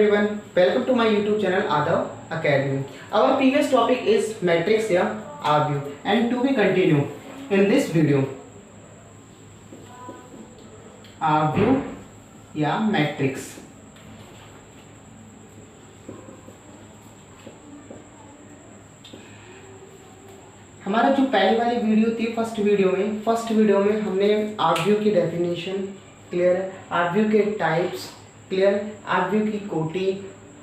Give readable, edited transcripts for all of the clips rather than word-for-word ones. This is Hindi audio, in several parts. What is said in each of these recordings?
everyone, welcome to my YouTube channel Adav Academy. Our previous topic is matrix या R-view and to be continue in this video R-view या matrix. हमारा जो पहली वाली वीडियो थी फर्स्ट वीडियो में हमने R-view की डेफिनेशन क्लियर है, R-view के टाइप्स क्लियर, R-view की कोटि,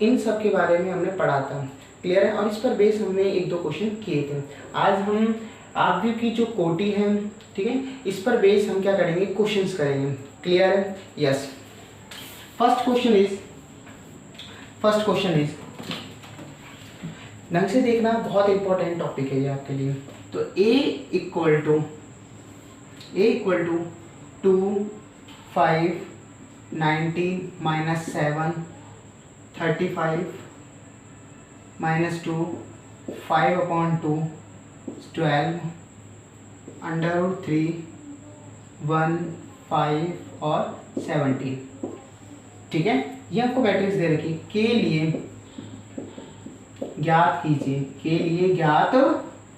इन सब के बारे में हमने पढ़ा था क्लियर है। और इस पर बेस हमने एक दो क्वेश्चन किए थे। आज हम R-view की जो कोटि है, ठीक है, इस पर बेस हम क्या करेंगे, क्वेश्चंस करेंगे क्लियर है। यस, फर्स्ट क्वेश्चन इज ढंग से देखना, बहुत इंपॉर्टेंट टॉपिक है ये आपके लिए। तो a equal to 2 5 90 minus 7 35 minus 2 5/2 12 √3 1 5 और 17, ठीक है। ये आपको मैट्रिक्स दे रखी के लिए ज्ञात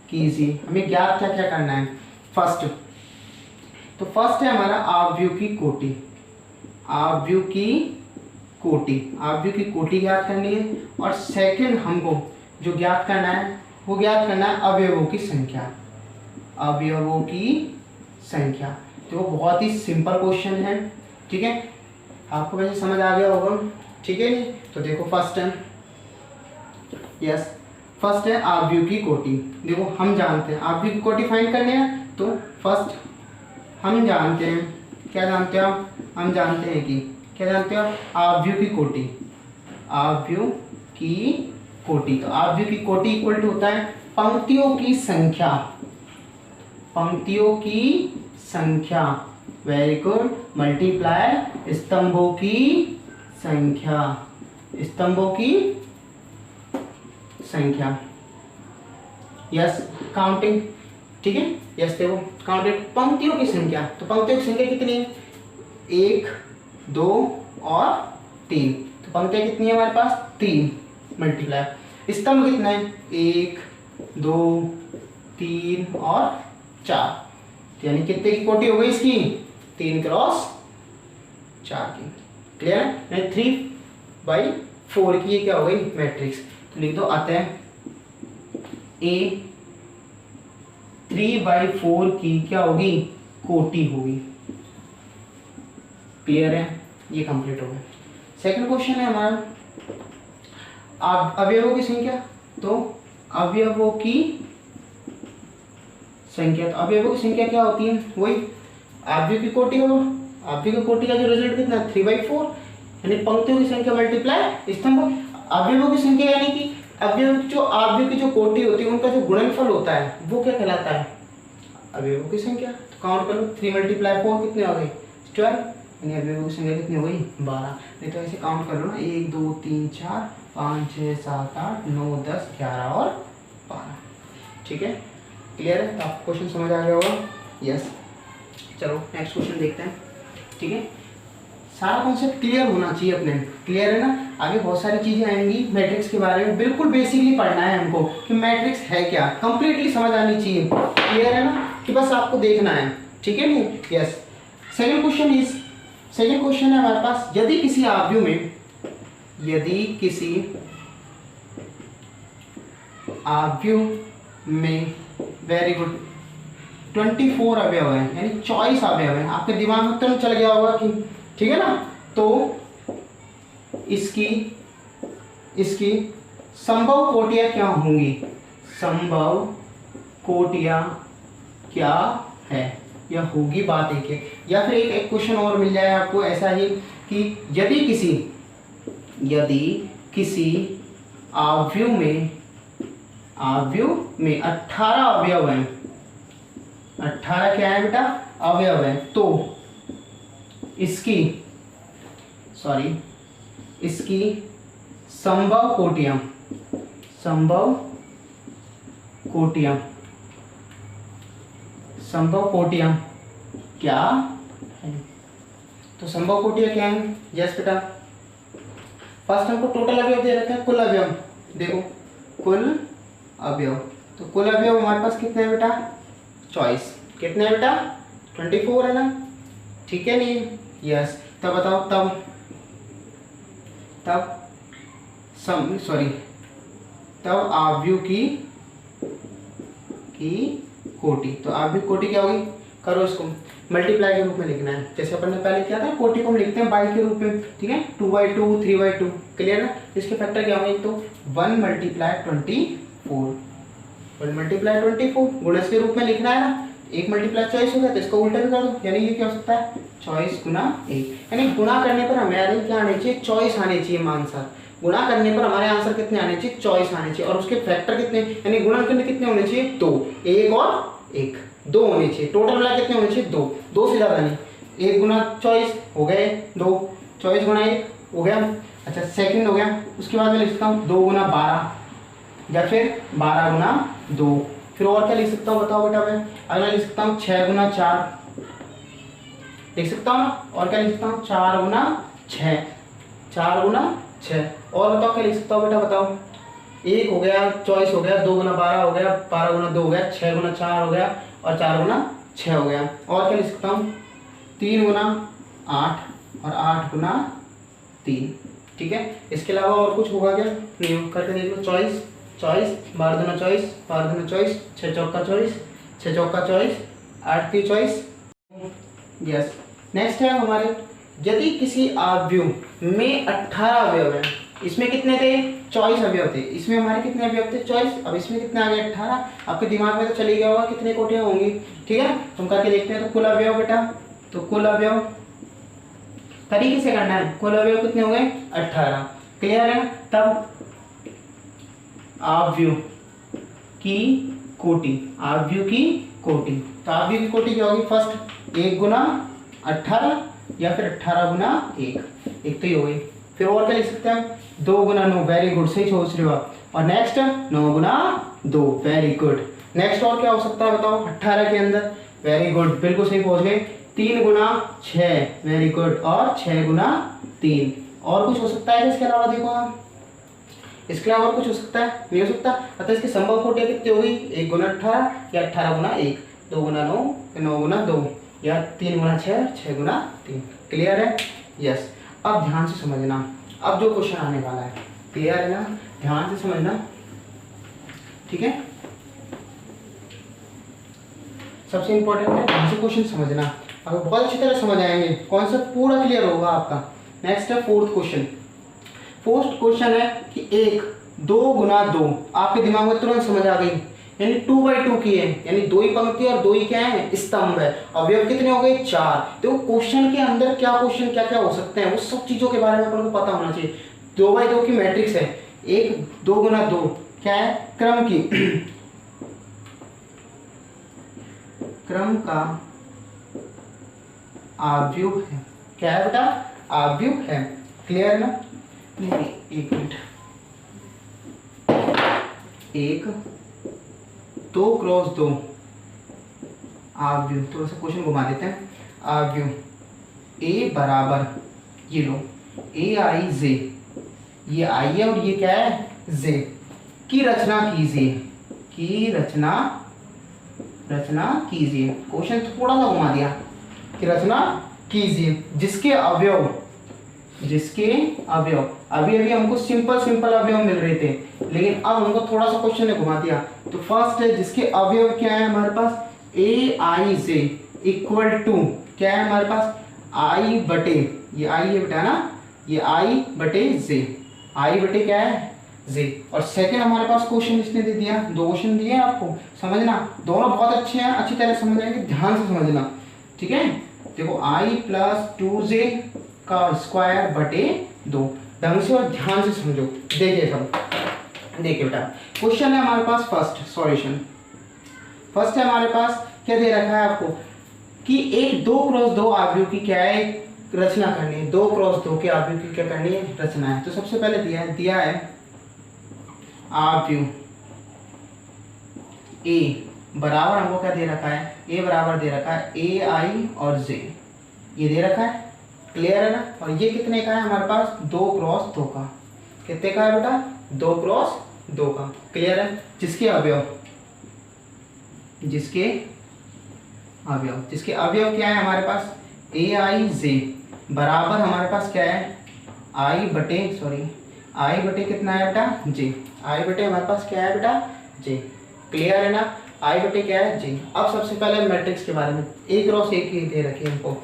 कीजिए, हमें ज्ञात क्या क्या करना है। फर्स्ट है हमारा R-view की कोटि, R-view की कोटि ज्ञात करनी है। और सेकंड हमको जो ज्ञात करना है वो ज्ञात करना है अवयवों की संख्या। तो वो बहुत ही सिंपल क्वेश्चन है, ठीक है, आपको वैसे समझ आ गया होगा, ठीक है। तो देखो फर्स्ट है R-view की कोटि। देखो हम जानते हैं R-view की कोटि फाइंड करनी है, तो फर्स्ट हम जानते हैं, क्या जानते हो आप, हम जानते हैं कि क्या जानते हो R-view की कोटि। तो R-view की कोटि इक्वल टू होता है पंक्तियों की संख्या, वेरी गुड, मल्टीप्लाई स्तंभों की संख्या, यस, काउंटिंग, ठीक है। यस, देखो काउंटेड पंक्तियों की संख्या, तो पंक्तियों की संख्या कितनी है, 1 2 और 3, तो पंक्तियां कितनी है हमारे पास, 3 मल्टीप्लाई स्तंभ कितना है, 1 2 3 और 4, यानी कितने की कोटि हो गई इसकी, 3x4 की, क्लियर है। 3/4 की ये क्या हो गई, मैट्रिक्स। तो लिख दो, आते हैं A 3/4 की क्या होगी, कोटि होगी, क्लियर है, ये कंप्लीट हो गया। सेकंड क्वेश्चन है हमारा अवयवों की संख्या। तो अवयवों की संख्या क्या होती है, वही R-view की कोटि होगा। R-view की कोटि का जो रिजल्ट कितना है, 3/4, यानी पंक्तियों की संख्या मल्टीप्लाई स्तंभ। अवयवों की संख्या यानी कि R-view की जो कोटि होती है उनका जो गुणनफल होता है वो क्या कहलाता है, अवयवों की संख्या। तो काउंट कर लो, 3 × 4 कितने हो गए, 12, यानी अवयवों की संख्या कितनी हो गई, 12। नहीं तो ऐसे काउंट कर लो ना, 1 2 3 4 5 6 7 8 9 10 11 और 12, ठीक है, क्लियर है। तो आपको क्वेश्चन समझ आ गया होगा। यस, चलो नेक्स्ट क्वेश्चन देखते हैं, ठीक है। सारा कॉन्सेप्ट क्लियर होना चाहिए अपने, क्लियर है ना। आगे बहुत सारी चीजें आएंगी मैट्रिक्स के बारे में, बिल्कुल बेसिकली पढ़ना है हमको कि मैट्रिक्स है क्या, कंप्लीटली समझ आनी चाहिए, क्लियर है ना, कि बस आपको देखना है, ठीक है नहीं। यस, सेकंड क्वेश्चन है हमारे पास, यदि किसी R-view में वेरी गुड 24 अवयव है, यानी 24 अवयव है, आपके दिमाग में तुरंत चल गया होगा कि, ठीक है ना। तो इसकी संभव कोटियां क्या होंगी, संभव कोटियां क्या है, या होगी, बात एक है। या फिर एक क्वेश्चन और मिल जाए आपको ऐसा ही कि यदि किसी R-view में 18 अवयव हैं, 18 क्या है बेटा, अवयव है, तो इसकी संभव कोटियां क्या है। तो संभव कोटियां क्या है, यस बेटा, फर्स्ट हमको टोटल अवयव दे रखा है, कुल अवयव देखो, कुल अवयव, तो कुल अवयव हमारे पास कितने हैं बेटा, चॉइस कितने हैं बेटा, 24 है ना, ठीक है नहीं, यस। तब बताओ, तब तब आव्यूह की कोटि, तो आव्यूह कोटि क्या होगी, करो इसको मल्टीप्लाई के रूप में लिखना है, जैसे अपन ने पहले किया था, कोटि को हम लिखते हैं बाई के रूप में, ठीक है, 2/2 3/2, क्लियर ना। इसके फैक्टर क्या होंगे, तो 1 × 24, 1 × 24 गुणज के रूप में लिखना है ना, 1 × चॉइस हो गया, तो इसको उल्टा भी कर दो, यानी ये क्या हो सकता है, चॉइस गुना 1, यानी गुणा करने पर हमारे क्या आने चाहिए, चॉइस आने चाहिए आंसर, गुणा करने पर हमारे आंसर कितने आने चाहिए, चॉइस आने चाहिए, और उसके फैक्टर कितने, यानी गुणा करने कितने होने चाहिए, 2, 1 और 1 2 होने चाहिए, टोटल मिला कितने होने चाहिए, 2 से ज़्यादा नहीं, 1 गुना चॉइस हो गए 2, चॉइस गुना 1 हो गया, अच्छा सेकंड हो गया, उसके बाद मैं लिख सकता हूँ 2 × 12 या फिर 12 × 2, फिर और क्या लिख सकता हूँ बताओ बेटा, मैं अगला लिख सकता हूँ 6 × 4 लिख सकता हूँ ना, और क्या लिख सकता हूँ 4 × 6, 4 × 6, और बताओ क्या लिख सकता हूँ बेटा, बताओ 1 हो गया, चॉइस हो गया, 2 × 12 हो गया, 12 × 2 हो गया, 6 × 4 हो गया, और 4 × 6 हो गया, और क्या लिख सकता हूँ 3 × 8 और 8 × 3, ठीक है। इसके अलावा और कुछ होगा क्या, नहीं, करके देख लो, चॉइस 12 दूना चॉइस, 12 दूना चॉइस, 6 चौका चॉइस, 6 चौका चॉइस, 8 की चॉइस, यस। नेक्स्ट है हमारे, यदि किसी आव्यूह में 18 अवयव है, इसमें कितने थे, चॉइस अवयव थे, इसमें हमारे कितने अवयव थे, चॉइस, अब इसमें कितने आ गए 18, आपके दिमाग में तो चली गया होगा कितने कोटियां होंगी, ठीक है, तुम करके देखते हैं। तो कुल अवयव बेटा, तो कुल अवयव तरीके से करना है, कुल अवयव कितने हो गए 18, क्लियर है। तब आव्यूह की कोटि, आव्यूह की कोटि, तो आव्यूह की कोटि क्या होगी, फर्स्ट 1 × 18 या फिर 18 × 1, एक तो ये हो गई, फिर और क्या लिख सकते हैं, 2 × 9, वेरी गुड, सही सोच रहे हो आप, और नेक्स्ट 9 × 2, वेरी गुड, नेक्स्ट और क्या हो सकता है बताओ 18 के अंदर, वेरी गुड, बिल्कुल सही पहुंच गए, 3 × 6, वेरी गुड, और 6 × 3, और कुछ हो सकता है इसके अलावा, देखो आप, इसके अलावा और कुछ हो सकता है, नहीं हो सकता, अतः इसकी संभव कोटियां कितनी होगी, 1 × 18 या 18 × 1, 2 × 9, 9 × 2 या 3 × 6, 6 × 3, क्लियर है, यस। अब ध्यान से समझना, अब जो क्वेश्चन आने वाला है, क्लियर है ना, ध्यान से समझना, ठीक है, सबसे इंपॉर्टेंट है ध्यान से क्वेश्चन समझना, अगर बहुत अच्छी तरह समझ आएंगे कॉन्सेप्ट पूरा क्लियर होगा आपका। नेक्स्ट है फोर्थ क्वेश्चन, फोर्थ क्वेश्चन है कि 2 × 2, आपके दिमाग में तुरंत समझ आ गई, यानी 2/2 की है, यानी 2 ही पंक्ति और 2 ही क्या है, स्तंभ है, अवयव कितने हो गए 4। तो क्वेश्चन के अंदर क्या क्वेश्चन क्या क्या हो सकते हैं, वो सब चीजों के बारे में अपन को पता होना चाहिए। 2/2 की मैट्रिक्स है, 2 × 2 क्या है, क्रम का आव्यूह है, क्या है बेटा, आव्यूह है, क्लियर ना, नहीं, एक मिनट, 2 × 2 आव्यूह, थोड़ा सा क्वेश्चन घुमा देते हैं, आव्यूह A बराबर, ये लो AI J, ये I है और ये क्या है J, की रचना कीजिए, की रचना कीजिए, क्वेश्चन थोड़ा सा घुमा दिया, कि रचना कीजिए जिसके अवयव अभी हमको सिंपल अवयव मिल रहे थे, लेकिन अब हमको थोड़ा सा क्वेश्चन ने घुमा दिया। तो फर्स्ट है जिसके अवयव क्या है हमारे पास, AI J इक्वल टू क्या है हमारे पास, I बटे, ये I है बेटा ना, ये I बटे J, I बटे क्या है J, और सेकंड हमारे पास क्वेश्चन इसने दे दिया, 2 क्वेश्चन दिए हैं आपको, समझना, दोनों बहुत अच्छे हैं, अच्छी तरह समझ आएंगे, ध्यान से समझना, ठीक है। देखो I + 2J का स्क्वायर बटे 2, ढंग से और ध्यान से समझो, देखिए सब, देखिए बेटा, क्वेश्चन है हमारे पास फर्स्ट सॉल्यूशन, फर्स्ट है हमारे पास क्या दे रखा है आपको, कि एक 2 × 2 आव्यूह की क्या है रचना करनी है, 2 × 2 के आव्यूह की क्या करनी है, रचना है। तो सबसे पहले दिया है आव्यूह A बराबर, हमको क्या दे रखा है, A बराबर दे रखा है AI और J, ये दे रखा है, क्लियर है ना, और ये कितने का है हमारे पास, 2 × 2 का, कितने का है बेटा, 2 क्रॉस 2 का। क्लियर है। जिसके अवयव क्या है हमारे पास, ए आई जे बराबर हमारे पास क्या है, आई बटे कितना है बेटा, जे। आई बटे हमारे पास क्या है बेटा, जे। क्लियर है ना। आई बटे क्या है, जे। अब सबसे पहले मैट्रिक्स के बारे में, 1 क्रॉस 1 की दे रखी है हमको,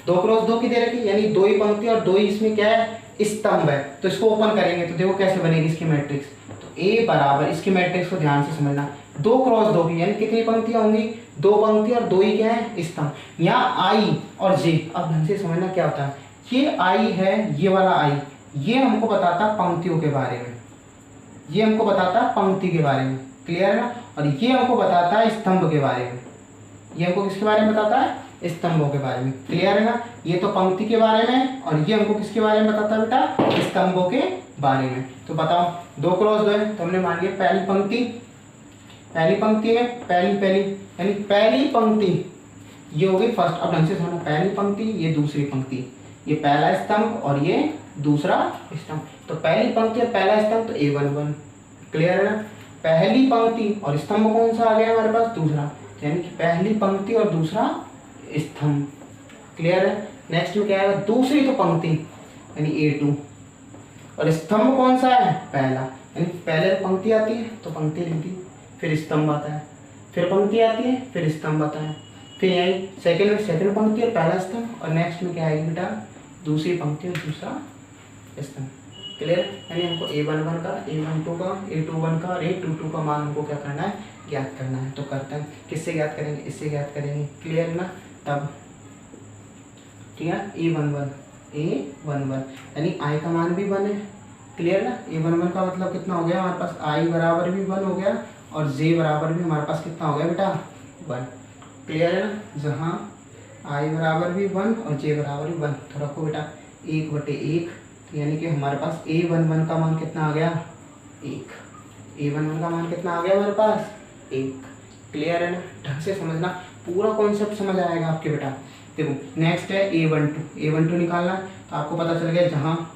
2 क्रॉस 2 की दे रखी है, यानी 2 ही पंक्ति और 2 ही इसमें क्या है, स्तंभ है। तो इसको ओपन करेंगे तो देखो कैसे बनेगी इसकी मैट्रिक्स। तो ए बराबर, इसकी मैट्रिक्स को ध्यान से समझना, 2 क्रॉस 2 की, यानी कितनी पंक्तियां होंगी, 2 पंक्ति और 2 ही क्या है, स्तंभ। यहाँ आई और जे, अब ढंग से समझना क्या होता है। ये आई है, ये वाला आई, ये हमको बताता पंक्तियों के बारे में, ये हमको बताता पंक्ति के बारे में। क्लियर है ना। और ये हमको बताता है स्तंभ के बारे में, ये हमको किसके बारे में बताता है, स्तंभों के बारे में। क्लियर है ना। ये तो पंक्ति के बारे में, और ये हमको किसके बारे में बताता है बेटा, स्तंभों के बारे में। तो बताओ 2 क्रॉस 2 है, तो हमने मान लिया पहली पंक्ति में पहली पंक्ति ये हो गई फर्स्ट। अब ढंग से समझना, पहली पंक्ति ये दूसरी पंक्ति, ये पहला स्तंभ और ये दूसरा स्तंभ। तो पहली पंक्ति और पहला स्तंभ तो A11। क्लियर है ना। पहली पंक्ति और स्तंभ कौन सा आ गया हमारे पास, दूसरा, यानी कि पहली पंक्ति और दूसरा स्तंभ। क्लियर है। नेक्स्ट में क्या आएगा, दूसरी तो पंक्ति यानी A2, और स्तंभ कौन सा है, पहला, यानी पहले पंक्ति आती है तो पंक्ति लिखती है, फिर स्तंभ आता है, फिर पंक्ति आती है, फिर स्तंभ आता है, फिर यही सेकंड पंक्ति और पहला स्तंभ, और नेक्स्ट में क्या आएगी बेटा, दूसरी पंक्ति और दूसरा स्तंभ। क्लियर। यानी हमको A11 का, A12 का, A21 का और A22 का मान हमको क्या करना है, ज्ञात करना है। तो करते हैं, किससे ज्ञात करेंगे, इससे ज्ञात करेंगे। क्लियर है ना। तब ठीक है, A11 यानी आई का मान भी 1 है। क्लियर ना। A11 का मतलब कितना हो गया हमारे पास, आई बराबर भी 1 हो गया और जे बराबर भी हमारे पास कितना हो गया बेटा, 1। क्लियर है ना। जहाँ आई बराबर भी 1 और जे बराबर भी 1, तो रखो बेटा 1/1, यानी कि हमारे पास A11 का मान कितना आ गया, 1। A11 का मान कितना आ गया हमारे पास, 1। क्लियर है ना। ढंग से समझना, पूरा कॉन्सेप्ट समझ आएगा आपके बेटा। देखो नेक्स्ट है A12 निकालना। तो आपको पता चल गया, जहाँ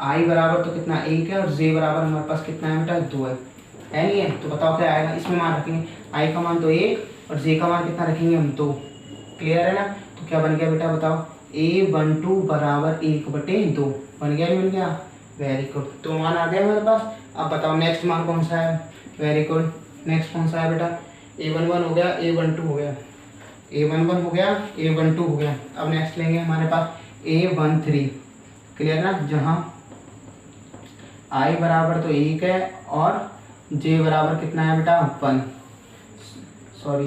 आई बराबर तो कितना 1 है और जे बराबर हमारे पास कितना है बेटा, 2 है नहीं है। तो बताओ क्या आएगा, इसमें मान रखेंगे आई का मान तो 1 और जे का मान कितना रखेंगे हम, 2। क्लियर है ना। तो क्या बन गया बेटा, बताओ A12 बराबर 1/2 बन गया, नहीं बन गया, वेरी गुड। तो मान आ गया हमारे पास। अब बताओ नेक्स्ट मान कौन सा है, वेरी गुड। नेक्स्ट कौन सा है बेटा, A11 हो गया, A12 हो गया, A11 हो गया, A12 हो गया। अब नेक्स्ट लेंगे हमारे पास A13। क्लियर ना। जहाँ आई बराबर तो 1 है और जे बराबर कितना है बेटा, 1, सॉरी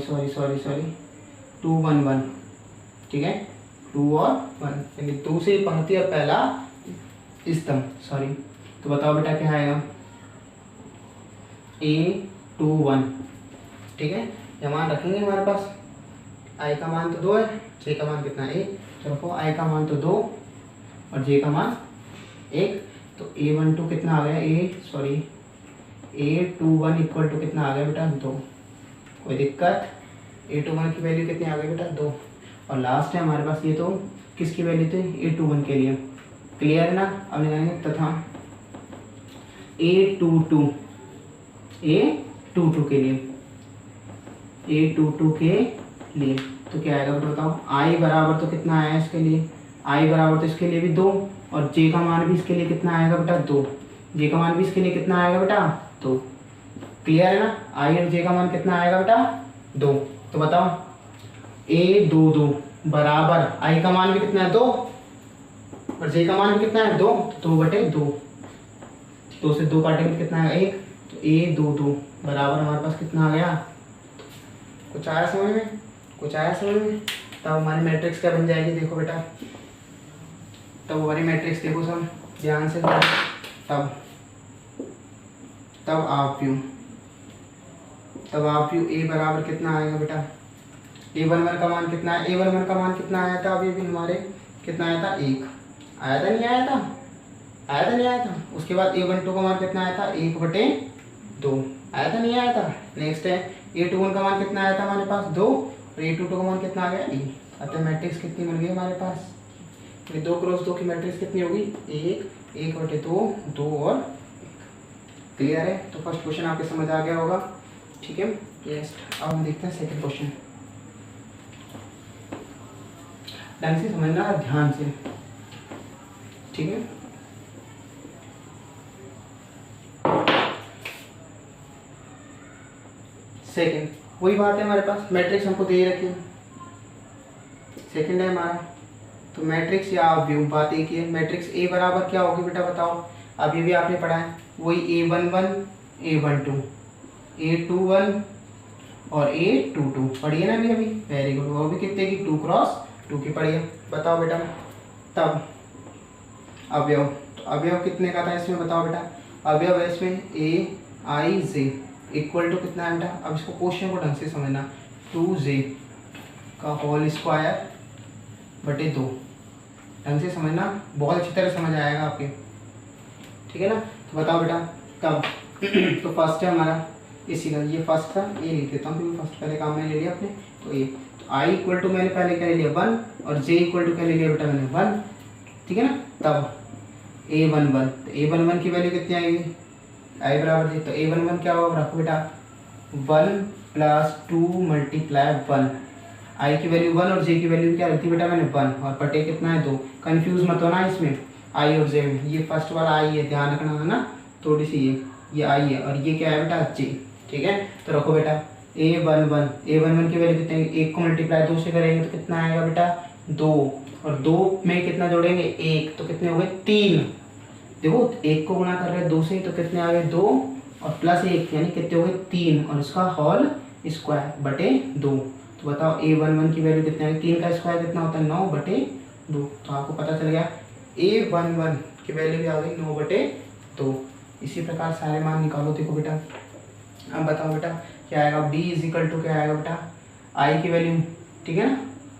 2 1 1। ठीक है, 2 और 1, यानी दूसरी पंक्ति और पहला स्तंभ, सॉरी। तो बताओ बेटा क्या आएगा, A21। ठीक है, यह मान रखेंगे हमारे पास। आई का मान तो 2 है, जे का मान कितना है, 1। तो रखो आई का मान तो 2 और जे का मान 1। तो A12 कितना आ गया, A21 इक्वल टू कितना आ गया बेटा, 2। कोई दिक्कत, A21 की वैल्यू कितनी आ गई बेटा, 2। और लास्ट है हमारे पास, ये तो किसकी वैल्यू थी, A21 के लिए। क्लियर है ना। अब निकालेंगे तथा A22 के लिए, A22 के लिए तो क्या आएगा बेटा, बताओ। आई बराबर तो कितना आया इसके लिए, आई बराबर तो इसके लिए भी 2 और जे का मान भी इसके लिए कितना आएगा बेटा, 2। जे का मान भी इसके लिए कितना आएगा बेटा, 2। क्लियर है ना। आई और जे का मान कितना आएगा बेटा, 2। तो बताओ A22 बराबर, आई का मान भी कितना है, 2 और जे का मान भी कितना है, 2, तो 2/2। 2 से 2 काटेंगे कितना है, 1। तो A22 बराबर हमारे पास कितना आ गया, कुछ आया समझ में। तब हमारी मैट्रिक्स क्या बन जाएगी, देखो बेटा। तब हमारी मैट्रिक्स देखो सब ध्यान से। तब आप यू ए बराबर कितना आएगा बेटा, A11 का मान कितना है, A11 का मान कितना आया था अभी भी हमारे, कितना आया था, 1 आया था, नहीं आया था। उसके बाद A12 का मान कितना आया था, 1/2 आया था, नहीं आया था। नेक्स्ट है A21 का मान कितना आया था हमारे पास, 2 और A22 का मान कितना आ गया, 1। अतः मैट्रिक्स कितनी बन गई हमारे पास, 2 क्रॉस 2 की मैट्रिक्स कितनी होगी, 1 1/2, 2 और 1। क्लियर है? तो फर्स्ट क्वेश्चन आपके समझ आ गया होगा। ठीक है, नेक्स्ट अब हम देखते हैं सेकंड क्वेश्चन। ढंग से समझना, ध्यान से। ठीक है, सेकंड वही बात है, हमारे पास मैट्रिक्स हमको दे रखी है, सेकंड है हमारा। तो मैट्रिक्स या व्यू बात एक ही है। मैट्रिक्स ए बराबर क्या होगी बेटा बताओ? अब ये भी आपने पढ़ा है, वही A11 A12 A21 और A22 पढ़िए ना अभी? Very good. वो भी कितने की? 2x2 की पढ़िए। बताओ बेटा तब अवयव, तो अवयव कितने का था इसमें बताओ बेटा? अवयव है इसमें AIJ इक्वल टू कितना है बेटा? अब इसको क्वेश्चन को ढंग से समझना, 2J का होल स्क्वायर बटे 2। ढंग से समझना, बहुत अच्छी तरह समझ आएगा आपके। ठीक है ना? तो बताओ बेटा कब? तो फर्स्ट है हमारा इसी का, ये फर्स्ट था, ये लिख देता हूँ क्योंकि फर्स्ट पहले काम मैंने ले लिया अपने। तो ये तो I इक्वल टू मैंने पहले क्या ले लिया 1 और J इक्वल टू क्या ले लिया बेटा मैंने 1। ठीक है ना? तब A11, तो A11 की वैल्यू कितनी आएगी? I बराबर जी, तो A11 क्या होगा रखो बेटा 1 + 2 × 1। I की वैल्यू 1 और J की वैल्यू क्या रखती बेटा मैंने 1 और बटे कितना है 2। कंफ्यूज मत होना इसमें I और J में, ये फर्स्ट वाला I है, ध्यान रखना है ना थोड़ी सी। ये I है और ये क्या है बेटा J। ठीक है, तो रखो बेटा A11 की वैल्यू कितनी? 1 को मल्टीप्लाई 2 से करेंगे तो कितना आएगा बेटा 2, और 2 में कितना जोड़ेंगे 1, तो कितने हो गए 3। देखो 1 को गुणा कर रहे हैं 2 से, तो कितने आ गए 2 और प्लस 1 यानी कितने हो गए 3 और इसका होल स्क्वायर बटे 2। तो बताओ A11 की वैल्यू कितनी है? 3 का स्क्वायर कितना होता है 9/2। तो आपको पता चल गया A11 की वैल्यू भी आ गई 9/2। इसी प्रकार सारे मान निकालो। देखो बेटा अब बताओ बेटा क्या आएगा? B = क्या आएगा बेटा? I की वैल्यू, ठीक है ना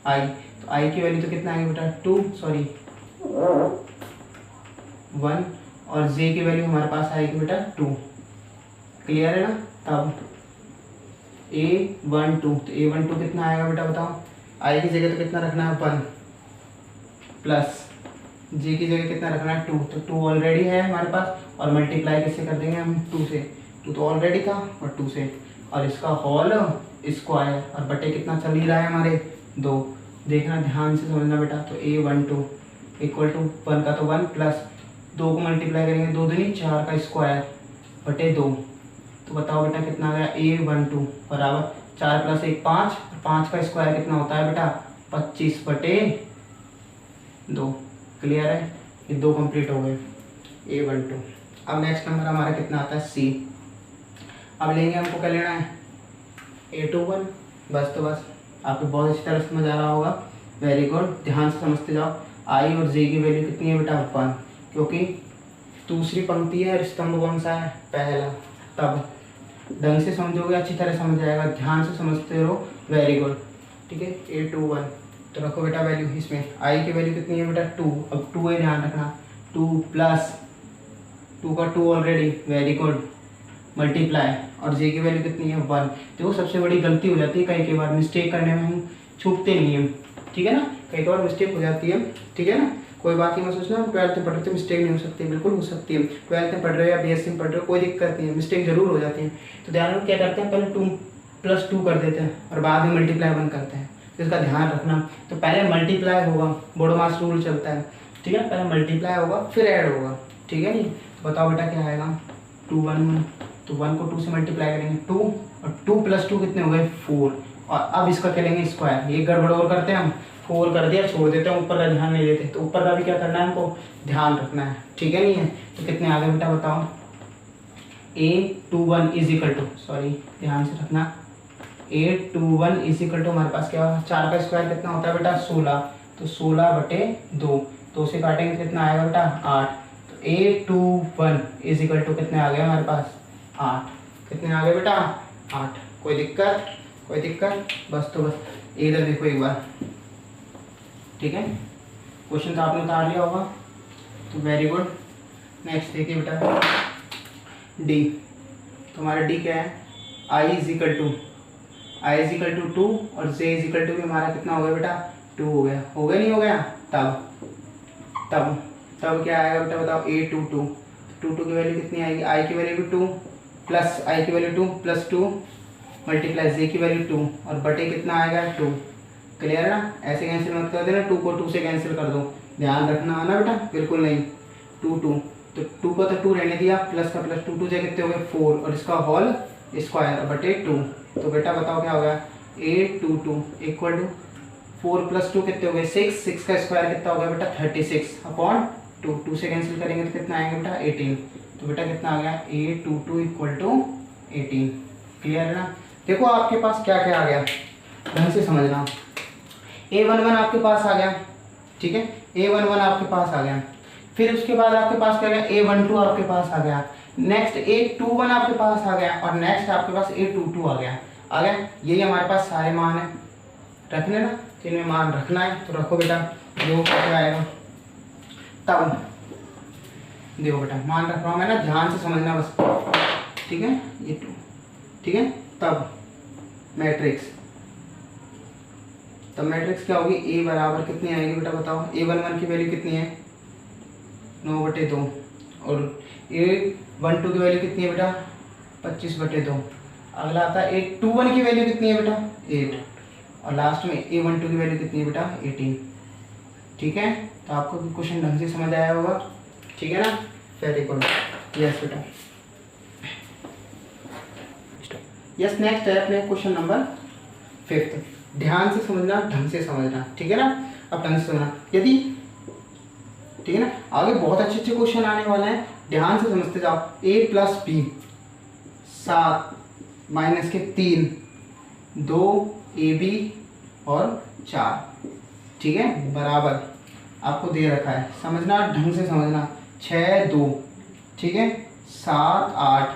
I, तो I की वैल्यू तो कितना आएगा बेटा 1 और J की वैल्यू हमारे पास आएगी बेटा 2। क्लियर है ना? तब A12, तो A12 कितना आएगा बेटा बताओ? I की जगह तो कितना रखना है 1 प्लस J की जगह कितना रखना है 2, तो 2 ऑलरेडी है हमारे पास और मल्टीप्लाई किससे कर देंगे हम 2 से। 2 तो ऑलरेडी था और 2 से, और इसका होल स्क्वायर और बटे कितना चल ही रहा है हमारे 2। देखना ध्यान से समझना बेटा। तो A12 इक्वल टू 1 का तो 1 प्लस 2 को मल्टीप्लाई करेंगे 2 दूनी 4 का स्क्वायर बटे 2। तो बताओ बेटा कितना आ गया? A12 बराबर 4 + 1 5, 5 का स्क्वायर कितना होता है बेटा 25/2। क्लियर है? ये 2 कंप्लीट हो गए A12। अब नेक्स्ट नंबर हमारा कितना आता है C। अब लेंगे हमको क्या लेना है A21। बस तो बस आपको बहुत अच्छी तरह समझ आ रहा होगा। वेरी गुड, ध्यान से समझते जाओ। I और J की वैल्यू कितनी है बेटा 1, क्योंकि दूसरी पंक्ति है और स्तंभ कौन सा है पहला। तब ढंग से समझोगे अच्छी तरह समझ आएगा, ध्यान से समझते रहो। Very good. ठीक है, A21 तो रखो बेटा वैल्यू इसमें। I की वैल्यू कितनी है बेटा 2, अब 2 है ध्यान रखना, 2 प्लस 2 का 2 ऑलरेडी, वेरी गुड, मल्टीप्लाई और J की वैल्यू कितनी है 1। देखो सबसे बड़ी गलती हो जाती है कई बार, मिस्टेक करने में हम छूटते नहीं हैं। ठीक है ना? कई बार मिस्टेक हो जाती है। ठीक है ना? कोई बात नहीं मत सोचना 12th में पढ़ रहे थे मिस्टेक नहीं हो सकती, बिल्कुल हो सकती है। 12th में पढ़ रहे हो या BSc में पढ़ रहे हो कोई दिक्कत नहीं है, मिस्टेक जरूर हो जाती है। तो ध्यान में क्या करते हैं, पहले 2 + 2 कर देते हैं और बाद में मल्टीप्लाई 1 करते हैं, तो इसका ध्यान रखना। तो पहले मल्टीप्लाई होगा, बोडोमास रूल चलता है। ठीक है, पहले मल्टीप्लाई होगा फिर ऐड होगा। ठीक है नहीं? तो बताओ बेटा क्या आएगा 2 1 1, तो 1 को 2 से मल्टीप्लाई करेंगे 2 और 2 + 2 कितने हो गए 4। और अब इसका करेंगे स्क्वायर, ये गड़बड़ और करते हैं हम, 4 कर दिया छोड़ देते हैं, ऊपर का ध्यान नहीं देते। तो ऊपर का भी क्या करना है हमको ध्यान रखना है। ठीक है नहीं है? तो कितने आ गए बेटा बताओ? A21 = सॉरी ध्यान से रखना, A21 = हमारे पास क्या होगा 4 का स्क्वायर कितना होता है बेटा 16, तो 16/2, 2 से काटेंगे कितना आएगा बेटा 8। तो A21 = कितने आ गए हमारे पास 8। कितने आ गए बेटा 8। कोई दिक्कत? कोई दिक्कत? बस तो बस इधर देखो एक बार। ठीक है, क्वेश्चन तो आपने उतार लिया होगा, तो वेरी गुड। नेक्स्ट देखिए बेटा D। तो हमारा D क्या है? I = 2 और J = भी हमारा कितना हो गया बेटा 2 हो गया। हो गया नहीं हो गया? तब तब क्या आएगा बेटा बताओ, A22, 22 की वैल्यू कितनी आएगी, I की वैल्यू भी 2 प्लस I की वैल्यू 2 प्लस 2 मल्टीप्लाई J की वैल्यू 2 और बटे कितना आएगा 2। क्लियर है ना, ऐसे कैंसिल मत कर देना, 2 को 2 से कैंसिल कर दो, ध्यान रखना है ना बेटा, बिल्कुल नहीं। 2 2 तो 2 को तो 2 रहने दिया, प्लस का प्लस 2 2 से कितने हो गए 4 और इसका होल स्क्वायर बटे 2। तो बेटा बताओ क्या होगा, A22 इक्वल टू 4 प्लस 2 कितने हो गए 6, 6 का स्क्वायर कितना हो गया बेटा 36 अपॉन 2, 2 से कैंसिल करेंगे तो कितना आएगा बेटा 18। तो बेटा कितना आ गया A22 इक्वल टू 18। क्लियर है ना। देखो आपके पास क्या क्या आ गया, ढंग से समझना। A11 आपके पास आ गया, ठीक है, A11 आपके पास आ गया, फिर उसके बाद आपके पास क्या गया A12 आपके पास आ गया, नेक्स्ट A21 आपके पास आ गया और नेक्स्ट आपके पास A22 आ गया। यही हमारे पास सारे मान है, रखने ना, तो इनमें मान रखना है तो रखो बेटा। जो क्या आएगा तब देखो बेटा, मान रख रहा हूँ मैं ना, ध्यान से समझना बस, ठीक है, ये 2, ठीक है। तब मैट्रिक्स क्या होगी, A बराबर कितनी आएगी बेटा बताओ, A11 की वैल्यू कितनी है 9/2 और A12 की वैल्यू कितनी है बेटा 25/2। अगला आता है A21 की वैल्यू कितनी है बेटा 8 और लास्ट में A12 की वैल्यू कितनी है बेटा 18। ठीक है, तो आपको क्वेश्चन ढंग से समझ आया होगा, ठीक है ना, वेरी गुड, यस बेटा। यस, नेक्स्ट है अपने क्वेश्चन नंबर 5। ध्यान से समझना, ढंग से समझना, ठीक है ना। अब ढंग से समझना, यदि ठीक है ना, आगे बहुत अच्छे अच्छे क्वेश्चन आने वाले हैं, ध्यान से समझते जाओ। A + B 7 माइनस के 3 2 AB और 4, ठीक है, बराबर आपको दे रखा है, समझना, ढंग से समझना। 6 2, ठीक है, 7 8,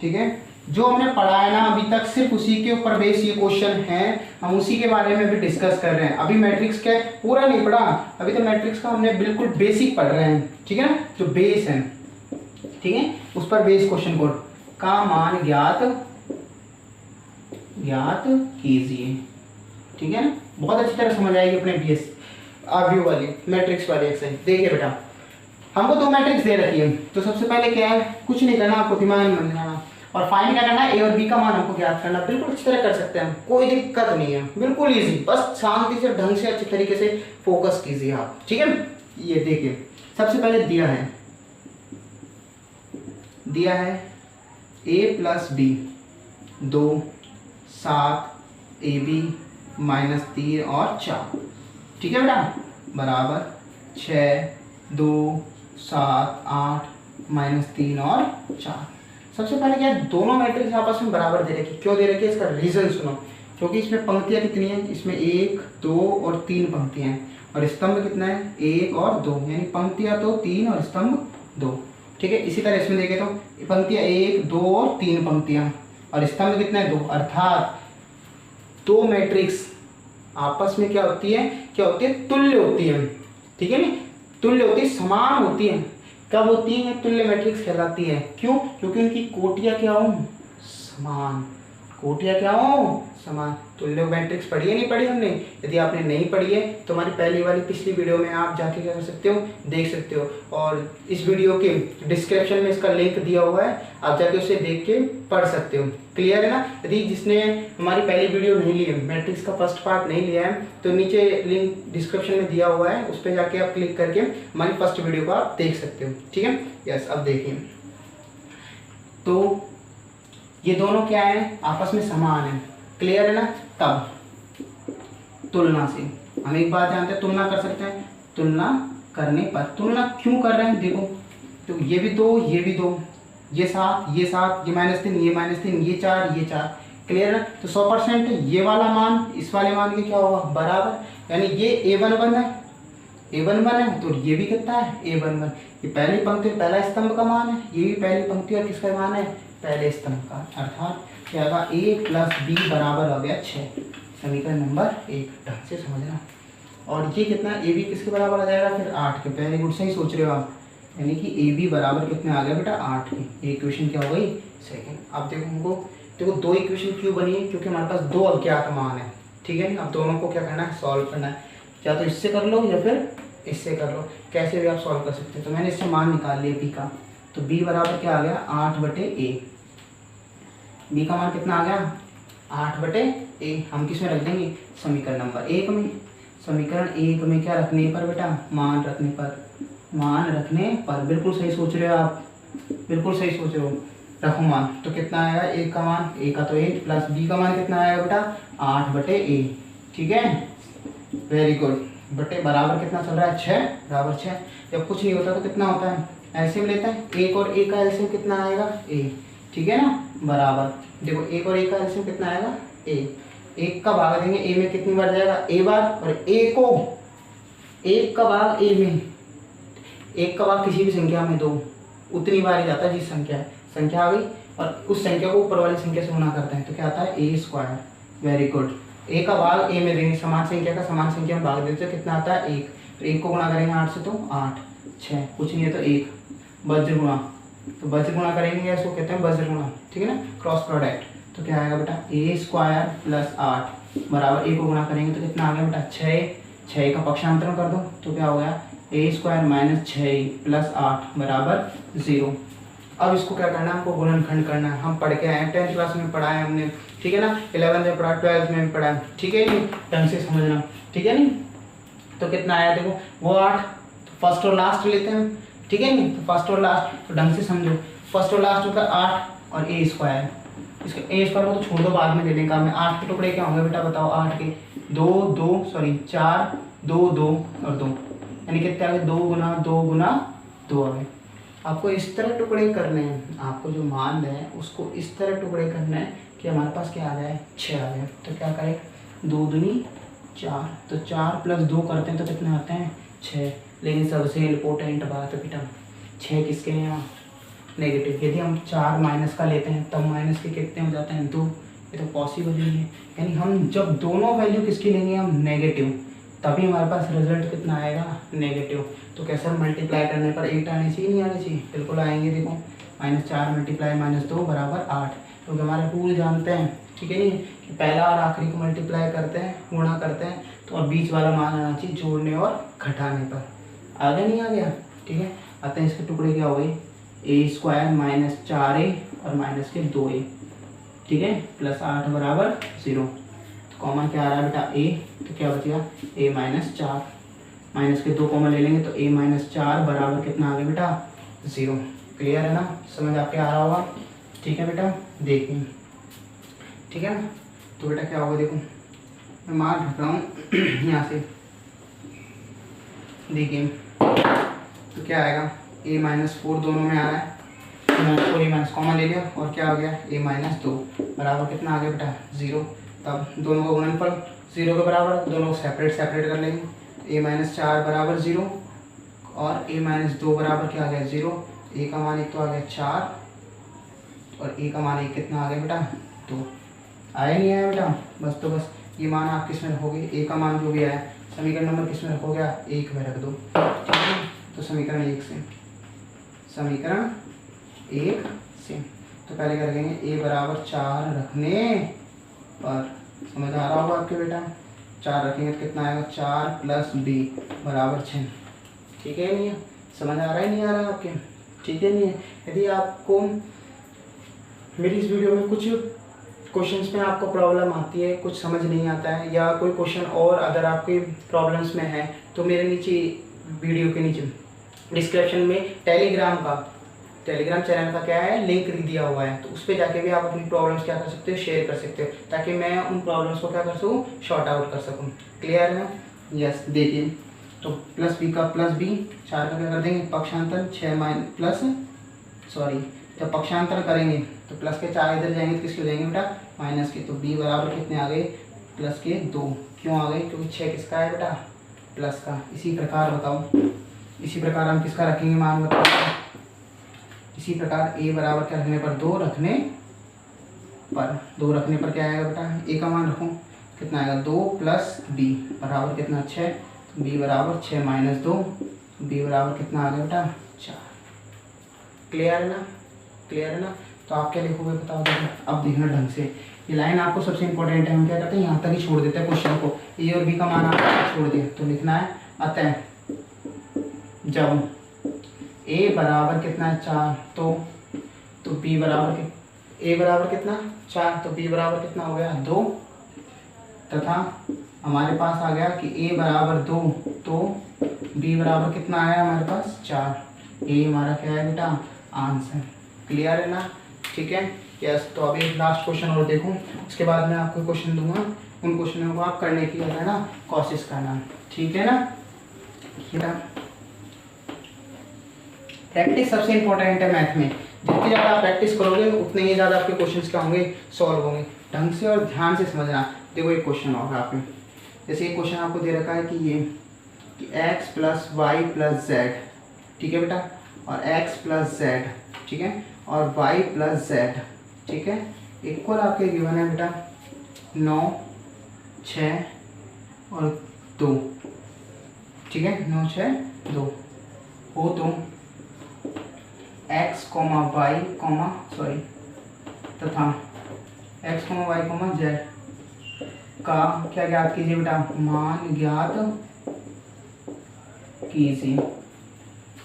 ठीक है। जो हमने पढ़ा है ना अभी तक, सिर्फ उसी के ऊपर बेस ये क्वेश्चन है, हम उसी के बारे में भी डिस्कस कर रहे हैं। अभी मैट्रिक्स का पूरा नहीं पढ़ा, अभी तो मैट्रिक्स का हमने बिल्कुल बेसिक पढ़ रहे हैं, ठीक है ना, जो बेस है, ठीक है, उस पर बेस क्वेश्चन कोड का मान ज्ञात कीजिए, ठीक है ना। बहुत अच्छी तरह समझ आएगी अपने बीएस आरबीओ वाली मैट्रिक्स वाली एक्सरसाइज। देखिए बेटा, हमको 2 मैट्रिक्स दे रखी है, तो सबसे पहले क्या है, कुछ नहीं करना, आपको दिमाग में बनाना और फाइंड क्या करना है, ए और बी का मान हमको ज्ञात करना। बिल्कुल अच्छी तरह कर सकते हैं, कोई दिक्कत नहीं है, बिल्कुल इजी, बस शांति से ढंग से अच्छी तरीके से फोकस कीजिए आप, ठीक है। ये देखिए, सबसे पहले दिया है A + B 2 7 AB -3 और 4, ठीक है बेटा, बराबर 6 2 7 8 -3 और 4। सबसे पहले क्या है, दोनों मैट्रिक्स आपस में बराबर दे रखी। क्यों दे रखी है, इसका रीजन सुनो। क्योंकि इसमें पंक्तियां कितनी हैं, इसमें 1 2 और 3 पंक्तियां हैं और स्तंभ कितना है 1 और 2, यानी पंक्तियां तो 3 और स्तंभ 2, ठीक है। इसी तरह इसमें देखें तो पंक्तियां 1 2 और 3 पंक्तियां और स्तंभ कितना है 2, अर्थात 2 मैट्रिक्स आपस में क्या होती है, तुल्य होती है, ठीक है ना, तुल्य होती है, समान होती है। कब होती है, तुल्य मैट्रिक्स कहलाती है। क्यों, क्योंकि उनकी कोटियां क्या हो, समान, कोटियां क्या हो, समान। तुल्य मैट्रिक्स पढ़ी है नहीं पढ़ी हमने, यदि आपने नहीं पढ़ी है तो हमारी पहली वाली पिछली वीडियो में आप जाके क्या कर सकते हो, देख सकते हो, और इस वीडियो के डिस्क्रिप्शन में इसका लिंक दिया हुआ है, आप जाके उसे देख के पढ़ सकते हो। क्लियर है ना। यदि जिसने हमारी पहली वीडियो नहीं ली है, मैट्रिक्स का फर्स्ट पार्ट नहीं लिया है, तो नीचे लिंक डिस्क्रिप्शन में दिया हुआ है, उस पर जाके आप क्लिक करके हमारी फर्स्ट वीडियो को आप देख सकते हो, ठीक है। यस, अब देखिए, तो ये दोनों क्या है, आपस में समान है। क्लियर है ना। तब तुलना से हम एक बात जानते हैं, तुलना कर सकते हैं। तुलना करने पर, तुलना क्यों कर रहे हैं, देखो, तो ये भी 2 ये भी 2, ये 7 ये 7, ये -3 ये -3, ये 4 ये 4। क्लियर है। तो 100% ये वाला मान इस वाले मान के क्या होगा, बराबर, यानी ये A11 है, A11 है, तो ये भी कितना है A11। ये पहली पंक्ति पहला स्तंभ का मान है, ये भी पहली पंक्ति और किसका मान है, पहले स्तंभ का, अर्थात क्या होगा A + B बराबर हो गया 6। समीकरण नंबर 1, ढंग से समझना। और ये कितना, AB किसके बराबर आ जाएगा, फिर 8 के। पहले गुड सही सोच रहे हो आप, यानी कि AB बराबर कितने आ गया बेटा 8 के। ये इक्वेशन क्या हो गई, सेकंड। अब देखो हमको, देखो 2 इक्वेशन क्यों बनी है, क्योंकि हमारे पास 2 अज्ञात मान है, ठीक है। अब दोनों को क्या करना है, सॉल्व करना है, या तो इससे कर लो या फिर इससे कर लो, कैसे भी आप सॉल्व कर सकते हो। तो मैंने इससे मान निकाल लिया बी का, तो बी बराबर क्या आ गया 8/a। बी का मान कितना आ गया 8/a। हम किस में रख देंगे समीकरण नंबर 1 में। समीकरण 1 में क्या रखने पर बेटा मान रखने पर, मान रखने पर। बिल्कुल सही सोच रहे हो आप, बिल्कुल सही सोच रहे हो। रखो मान, तो कितना आएगा ए का मान, ए का तो 8 प्लस बी का मान कितना आएगा बेटा 8/a। ठीक है, वेरी गुड। बटे बराबर कितना चल रहा है 6, बराबर 6। जब कुछ नहीं होता तो कितना होता है एलसीएम लेते हैं, 1 और a का एलसीएम कितना आएगा a। ठीक है ना, बराबर देखो 1 और a का एलसीएम कितना आएगा a। 1 का भाग देंगे a में कितनी बार जाएगा a बार, और a को 1 का भाग a में, 1 का भाग किसी भी संख्या में 2 उतनी बार ही जाता है जिस संख्या आ गई, और उस संख्या को ऊपर वाली संख्या से गुणा करते हैं तो क्या आता है a²। Very good. a का भाग a में देंगे, समान संख्या का समान संख्या में भाग देते हैं, कितना आता है 1। तो 1 को गुणा करेंगे 8 से तो 8, 6 कुछ नहीं है तो 1 वज्र गुणा, तो वज्र गुणा करेंगे या इसको कहते हैं वज्र गुणा। ठीक है ना, क्रॉस प्रोडक्ट। तो क्या आएगा बेटा a² + 8 बराबर a को गुणा करेंगे तो कितना आ गया बेटा 6। 6 का पक्षांतरण कर दो तो क्या हो गया a² - 6 + 8 बराबर 0। अब इसको क्या करना है, हमको गुणनखंड करना है। हम पढ़ के आए हैं, 10th क्लास में पढ़ा है हमने। ठीक है ना, 11th में पढ़ा, 12th में भी पढ़ा है। ठीक है, नहीं ढंग से समझना। ठीक है नहीं, तो कितना आया देखो वो 8, तो फर्स्ट और लास्ट लेते हैं। ठीक है नहीं, तो फर्स्ट और लास्ट तो ढंग से समझो। फर्स्ट और लास्ट होता है 8 और a²। इसके a² को तो छोड़ दो, बाद में ले लेंगे काम में। 8 के टुकड़े क्या होंगे बेटा बताओ, 8 के 4 2 2 और 2, यानी कितने आ गए 2 गुना 2 गुना 2 आ गए। आपको इस तरह टुकड़े करने हैं, आपको जो मान है उसको इस तरह टुकड़े करना है कि हमारे पास क्या आ जाए 6 आ जाए। तो क्या करें 2 दूनी 4, तो 4 + 2 करते हैं तो कितने आते हैं 6। लेकिन सबसे इम्पोर्टेंट बात है बेटा 6 किसके हैं यहाँ नेगेटिव। यदि हम 4 माइनस का लेते हैं तब माइनस के कितने हो जाते हैं 2, ये तो पॉसिबल ही है। यानी हम जब दोनों वैल्यू किसकी लेंगे हम नेगेटिव, तभी हमारे पास रिजल्ट कितना आएगा नेगेटिव। तो कैसे मल्टीप्लाई करने पर 8 आने चाहिए नहीं आने चाहिए, बिल्कुल आएंगे। देखो -4 × -2 बराबर 8, क्योंकि हमारे रूल जानते हैं। ठीक है नहीं, कि पहला और आखिरी को मल्टीप्लाई करते हैं, गुणा करते हैं, तो और बीच वाला मान आना चाहिए जोड़ने और घटाने पर। आगे नहीं आ गया। ठीक है, आते हैं इसके टुकड़े क्या हो गए a² - 4a और -2a। ठीक है, +8 बराबर 0। कॉमन क्या आ रहा है बेटा a, तो क्या बचेगा a - 4, माइनस के 2 कॉमन ले लेंगे तो a - 4 बराबर कितना आ गया बेटा 0। क्लियर है ना, समझ आपके आ रहा होगा। ठीक है बेटा, देखिए ठीक है ना। तो बेटा क्या होगा देखो, मैं मान रख रहा हूँ यहाँ से, देखिए तो क्या आएगा a - 4 दोनों में आ रहा है, -4 a- कॉमन ले लिया और क्या हो गया a - 2 बराबर कितना आ गया बेटा 0। तब दोनों का गुणनफल 0 के बराबर, दोनों को सेपरेट कर लेंगे। a - 4 बराबर 0 और a - 2 बराबर क्या आ गया 0। a का मान एक तो आ गया 4 और a का मान एक कितना आ गया बेटा 2। आया नहीं आया बेटा, बस तो बस ये मान आप किस में रखोगे, a का मान जो भी आया समीकरण नंबर किस में रखोगे 1 में रख दो। ठीक है, तो समीकरण 1 से, समीकरण 1 से तो पहले क्या रखेंगे a बराबर 4 रखने पर, समझ आ रहा होगा आपके बेटा, 4 रखेंगे तो कितना आएगा 4 + b बराबर 6। ठीक है नहीं है, समझ आ रहा है नहीं आ रहा है आपके। ठीक है नहीं है, यदि आपको मेरी इस वीडियो में कुछ क्वेश्चंस में आपको प्रॉब्लम आती है, कुछ समझ नहीं आता है, या कोई क्वेश्चन और अगर आपके प्रॉब्लम्स में है, तो मेरे नीचे वीडियो के नीचे डिस्क्रिप्शन में टेलीग्राम चैनल का क्या है लिंक दिया हुआ है, तो उस पर जाके भी आप अपनी प्रॉब्लम्स क्या कर सकते हो शेयर कर सकते हो, ताकि मैं उन प्रॉब्लम्स को क्या कर सकूँ शॉर्ट आउट कर सकूँ। क्लियर है? यस, देखिए तो +b का +b, 4 का क्या कर देंगे पक्षांतर, 6 जब पक्षांतर करेंगे तो प्लस के 4 इधर जाएंगे तो किसके जाएंगे बेटा माइनस के, तो b बराबर कितने आ गए +2। क्यों आ गए, क्योंकि 6 किसका है बेटा प्लस का। इसी प्रकार बताओ, इसी प्रकार हम किसका रखेंगे मान बताओ, इसी प्रकार a बराबर क्या रखने पर 2 रखने पर क्या आएगा बेटा, a का मान रखो कितना आएगा 2 + b बराबर कितना 6, b बराबर 6 - 2, b बराबर कितना आ गया बेटा 4। क्लियर है ना, क्लियर है ना। तो आप क्या लिखोगे बताओ, देखो अब देखना ढंग से, ये लाइन आपको सबसे इंपॉर्टेंट है। हम क्या करते हैं यहाँ तक ही छोड़ देते हैं क्वेश्चन को, a और b का मान आपको छोड़ दिया, तो लिखना है अतः जब a बराबर कितना है 4 तो b बराबर a बराबर कितना 4 तो b बराबर कितना हो गया 2, तथा हमारे पास आ गया कि a बराबर 2 तो b बराबर कितना आया हमारे पास 4। a हमारा क्या है बेटा आंसर। क्लियर है ना? ठीक है, यस। तो अभी लास्ट क्वेश्चन और देखो, उसके बाद मैं आपको क्वेश्चन दूंगा, उन क्वेश्चनों को आप करने की है ना कोशिश करना, ठीक है ना? प्रैक्टिस सबसे इंपॉर्टेंट है मैथ में। जितनी ज़्यादा आप प्रैक्टिस करोगे उतने ही ज़्यादा आपके क्वेश्चंस क्या होंगे, सॉल्व होंगे। ढंग से और ध्यान से समझना। देखो एक क्वेश्चन होगा आप में, जैसे एक क्वेश्चन आपको दे रखा है कि ये कि x plus y plus z, ठीक है बेटा, और x प्लस जेड, ठीक है, और y प्लस जेड, ठीक है, इक्वल आपके गिवन है बेटा 9, 6 और 2, ठीक है, 9, 6, 2 हो तो x, y, तथा x, y, z का क्या ज्ञात कीजिए बेटा, मान ज्ञात कीजिए।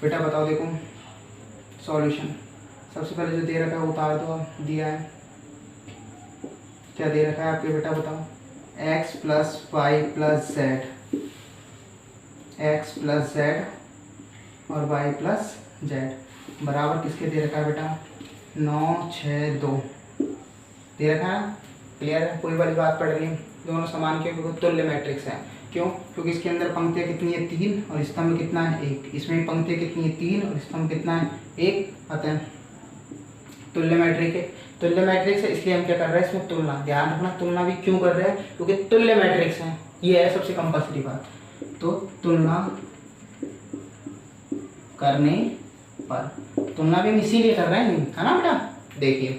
बेटा बताओ, देखो सॉल्यूशन सबसे पहले जो दे रखा है वो उतार दो, दिया है क्या दे रखा है आपके बेटा, बताओ x plus y plus z, x plus z और y प्लस जेड बराबर किसके दे रखा है बेटा, 9, 6, 2 दे रखा है। क्लियर है? कोई वाली बात पड़ रही है, दोनों समान के तुल्य मैट्रिक्स है। क्यों? क्योंकि इसके अंदर पंक्तियाँ कितनी है 3 और स्तंभ कितना है 1, इसमें पंक्तियाँ कितनी है 3 और स्तंभ कितना है 1, अतः तुल्य मैट्रिक है। तुल्य मैट्रिक्स है इसलिए हम क्या कर रहे हैं, इसमें तुलना। ध्यान रखना, तुलना भी क्यों कर रहे हैं, क्योंकि तुल्य मैट्रिक्स है, ये है सबसे कंपल्सरी बात। तो तुलना करने पर, तुलना भी हम इसीलिए कर रहे हैं, है ना बेटा? देखिए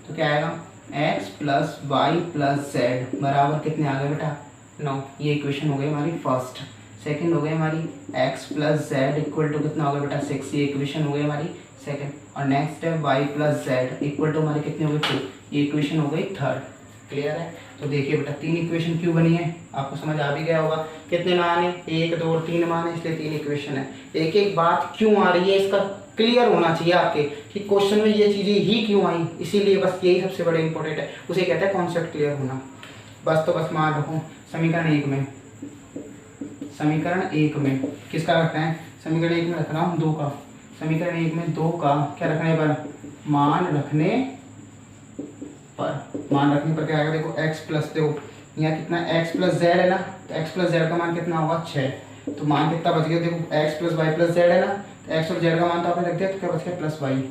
तो क्या आएगा, x plus y plus z बराबर कितने आ गए बेटा 9। ये इक्वेशन हो गई हमारी फर्स्ट। सेकंड हो गई हमारी x plus z equal to कितना हो गया बेटा 6, ये इक्वेशन हो गई हमारी सेकंड। और नेक्स्ट है y plus z equal to हमारी कितनी हो गई 2, ये इक्वेशन हो गई थर्ड। क्लियर है? तो देखिए बेटा 3 इक्वेशन क्यों बनी है, आपको समझ आ भी गया होगा। कितने मान है, 1, 2 और 3 मान है, इसलिए 3 इक्वेशन है। एक एक बात क्यों आ रही है इसका क्लियर होना चाहिए आपके, कि क्वेश्चन में ये चीज़ें ही क्यों आई, इसीलिए बस यही सबसे बड़े इंपॉर्टेंट है, उसे कहते हैं कॉन्सेप्ट क्लियर होना। बस तो बस मान रखो समीकरण 1 में, समीकरण 1 में किसका रखना है, समीकरण 1 में रख रहा हूँ 2 का। समीकरण 1 में 2 का क्या रखने पर, मान रखने पर। मान रखने पर क्या आएगा, देखो x प्लस, देखो यहाँ कितना x प्लस जेड है ना, तो x प्लस जेड का मान कितना होगा 6। तो मान कितना बच गया, देखो x plus y plus z है ना, तो x और z का मान तो आपने रख दिया, तो क्या बच गया प्लस वाई,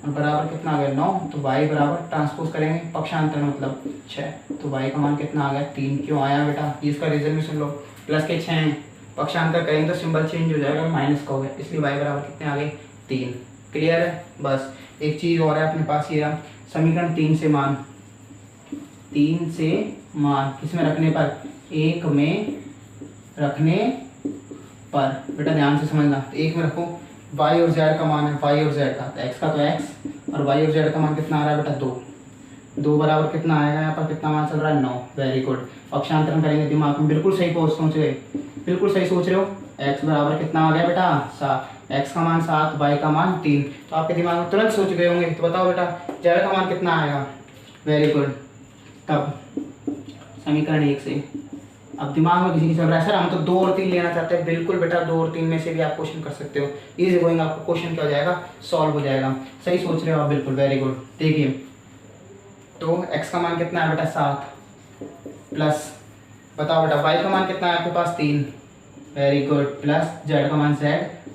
और बराबर कितना आ गया 9। तो y बराबर ट्रांसपोज करेंगे पक्षांतर मतलब 6, तो y का मान कितना आ गया 3। क्यों आया बेटा, इसका रीजन भी सुन लो, प्लस के 6 हैं, पक्षांतर करेंगे तो सिंबल चेंज हो जाएगा, माइनस का हो गया, इसलिए y बराबर कितने आ गए 3। क्लियर है? बस एक चीज़ और है अपने पास, ये समीकरण 3 से मान, 3 से मान किसमें रखने पर, 1 में रखने पर। बेटा ध्यान से समझना, तो 1 में रखो, y और z का मान है, y और z का, तो x का तो x और y और z का मान कितना आ रहा है बेटा 2। 2 बराबर कितना आएगा, यहाँ पर कितना मान चल रहा है 9। वेरी गुड, पक्षांतरण करेंगे दिमाग में, बिल्कुल सही सोच रहे, बिल्कुल सही सोच रहे हो। x बराबर कितना आ गया बेटा 7, x का मान 7, y का मान 3। तो आपके दिमाग में तुरंत सोच गए होंगे, तो बताओ बेटा z का मान कितना आएगा। वेरी गुड, तब समीकरण 1 से अब दिमाग में किसी की चल रहा है सर हम तो 2 और 3 लेना चाहते हैं, बिल्कुल बेटा 2 और 3 में से भी आप क्वेश्चन कर सकते हो, इजी गोइंग आपको क्वेश्चन क्या हो जाएगा, सॉल्व हो जाएगा। सही सोच रहे हो आप, बिल्कुल वेरी गुड। देखिए तो x का मान कितना है बेटा 7, प्लस बताओ बेटा y का मान कितना है आपके पास 3, वेरी गुड, प्लस z का मान z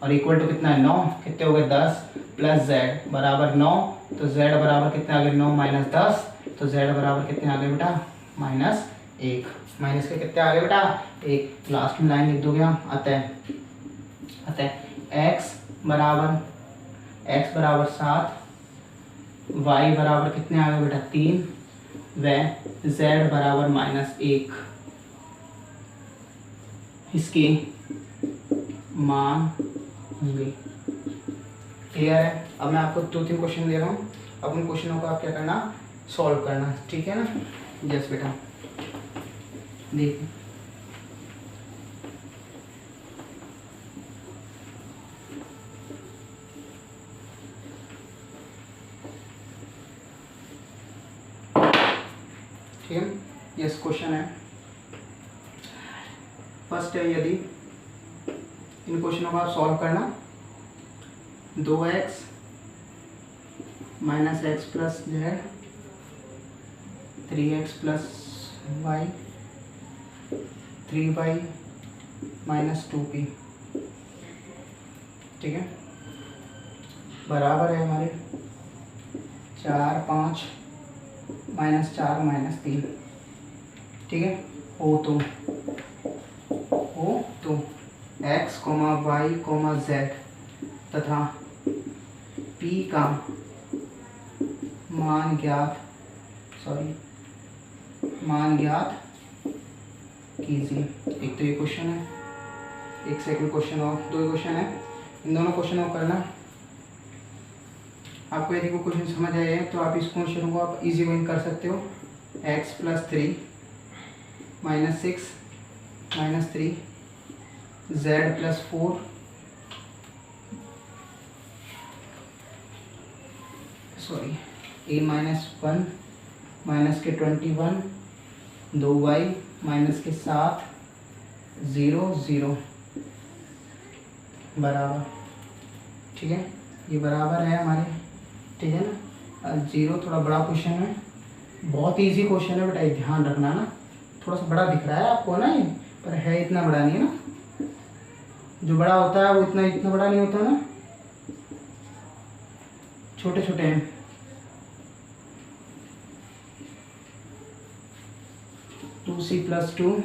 और इक्वल टू कितना है 9, कितने हो गए 10, प्लस z बराबर 9, तो z बराबर कितने आ गए 9 माइनस 10, तो z बराबर कितने आ गए बेटा -1, माइनस के कितने आ गए बेटा 1। लास्ट में लाइन लिख दोगे हम, अतः x बराबर 7, y बराबर कितने आ गए बेटा 3 व z बराबर -1, इसके मान होंगे। क्लियर है? अब मैं आपको 2-3 क्वेश्चन दे रहा हूँ, अब उन क्वेश्चनों को आप क्या करना, सॉल्व करना, ठीक है ना। यस बेटा, देखिए ठीक है, यस क्वेश्चन है। फर्स्ट है, यदि इन क्वेश्चनों को आप सॉल्व करना, 2x minus x plus z 3x plus y 3y minus 2p, ठीक है, बराबर है हमारे 4 5 माइनस 4 माइनस 3, ठीक है। हो तो x, y, z तथा p का मान ज्ञात कीजिए। एक तो ये क्वेश्चन है, एक सेकंड क्वेश्चन और, दो क्वेश्चन है। इन दोनों क्वेश्चनों को करना। आपको यदि कोई क्वेश्चन समझ आए तो आप इस क्वेश्चन को आप इजी वे कर सकते हो। x plus 3 minus 6 minus 3 z plus 4 a minus 1 minus के 21 2y माइनस के 7 0 0 बराबर, ठीक है, ये बराबर है हमारे, ठीक है ना। 0 थोड़ा बड़ा क्वेश्चन है, बहुत इजी क्वेश्चन है बेटा, ये ध्यान रखना ना। थोड़ा सा बड़ा दिख रहा है आपको ना ये, पर है इतना बड़ा नहीं है ना। जो बड़ा होता है वो इतना बड़ा नहीं होता ना, छोटे छोटे हैं। टू सी प्लस 2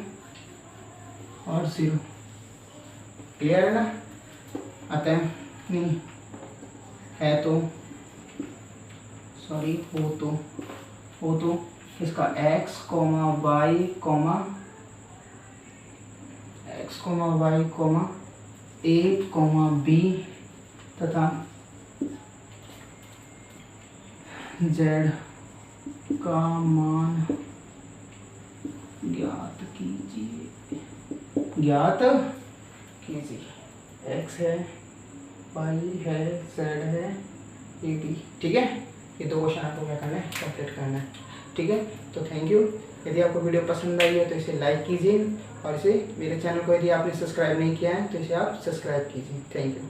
और 0, क्लियर है ना। अतः नहीं है तो सॉरी हो तो इसका x, y, a, b तथा z का मान ज्ञात कीजिए। x है, y है, z है, a b, ठीक है। ये दो क्वेश्चन आपको क्या करना है, कंप्लीट करना है, ठीक है। तो थैंक यू। यदि आपको वीडियो पसंद आई है तो इसे लाइक कीजिए, और इसे मेरे चैनल को यदि आपने सब्सक्राइब नहीं किया है तो इसे आप सब्सक्राइब कीजिए। Thank you.